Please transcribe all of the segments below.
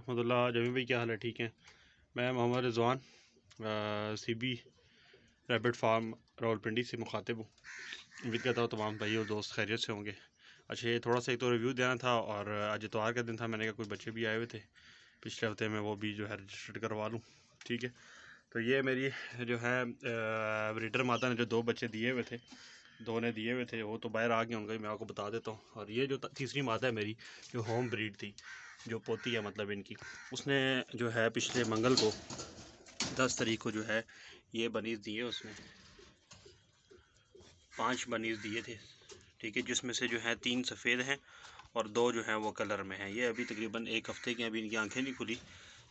रहमतुल्लाह। जमी भाई क्या हाल है? ठीक है। मैं Mohammad Rizwan CB rabbit farm Rawalpindi से मुखातिब हूँ। उम्मीद करता हूँ तमाम भाई और दोस्त खैरियत से होंगे। अच्छा, ये थोड़ा सा एक तो रिव्यू देना था और आज इतवार का दिन था, मैंने कहा कोई बच्चे भी आए हुए थे पिछले हफ्ते में, वो भी जो है रजिस्टर्ड करवा लूँ। ठीक है, तो ये मेरी जो है ब्रीडर माता ने जो 2 बच्चे दिए हुए थे, 2 ने दिए हुए थे, वो तो बाहर आ गए उनका, मैं आपको बता देता हूँ। और ये जो तीसरी माता है मेरी, जो होम ब्रीड थी, जो पोती है मतलब इनकी, उसने जो है पिछले मंगल को 10 तारीख को जो है ये बनीज़ दिए, उसने 5 बनीज़ दिए थे। ठीक है, जिसमें से जो है 3 सफ़ेद हैं और 2 जो हैं वो कलर में हैं। ये अभी तकरीबन 1 हफ़्ते के, अभी इनकी आंखें नहीं खुली,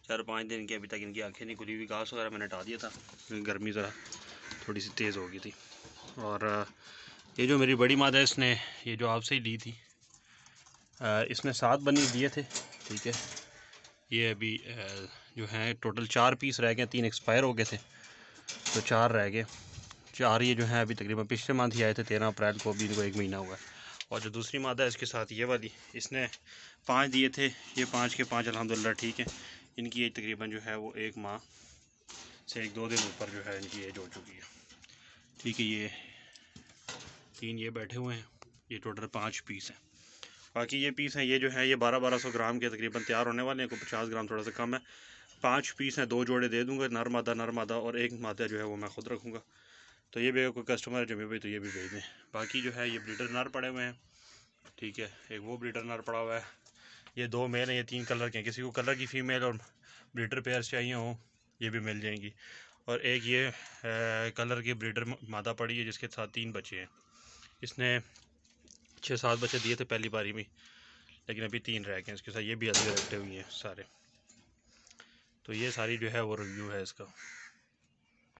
4-5 दिन की अभी तक इनकी आंखें नहीं खुली हुई। घास वगैरह मैंने हटा दिया था, गर्मी ज़रा थोड़ी सी तेज़ हो गई थी। और ये जो मेरी बड़ी मादा है, इसने ये जो आपसे ही ली थी, इसने 7 बनीज़ दिए थे। ठीक है, ये अभी जो हैं टोटल 4 पीस रह गए, 3 एक्सपायर हो गए थे तो 4 रह गए। 4 ये जो हैं अभी तकरीबन पिछले मंथ ही आए थे, 13 अप्रैल को, अभी इनको 1 महीना हुआ है। और जो दूसरी मादा है इसके साथ ये वाली, इसने 5 दिए थे, ये 5 के 5 अल्हम्दुलिल्लाह ठीक है। इनकी एज तकरीबन जो है वो 1 माह से 1-2 दिन ऊपर जो है इनकी एज हो चुकी है। ठीक है, ये 3 ये बैठे हुए हैं, ये टोटल 5 पीस हैं। बाकी ये पीस हैं, ये जो है ये 1200 ग्राम के तकरीबन तैयार होने वाले हैं, कोई 50 ग्राम थोड़ा सा कम है। 5 पीस हैं, 2 जोड़े दे दूँगा, नर मादा, और 1 मादा जो है वो मैं ख़ुद रखूँगा। तो ये भी अगर कोई कस्टमर है जमी भाई तो ये भी भेज दें। बाकी जो है ये ब्रीडर नर पड़े हुए हैं। ठीक है, एक वो ब्रीडर नर पड़ा हुआ है, ये 2 मेल हैं, ये 3 कलर के हैं। किसी को कलर की फ़ीमेल और ब्रीडर पेयर चाहिए हो, ये भी मिल जाएंगी। और एक ये कलर की ब्रीडर मादा पड़ी है जिसके साथ 3 बच्चे हैं। इसने 6-7 बच्चे दिए थे पहली बारी में, लेकिन अभी 3 रह गए हैं इसके साथ। ये भी अलग रखे हुए हैं सारे। तो ये सारी जो है वो रिव्यू है इसका।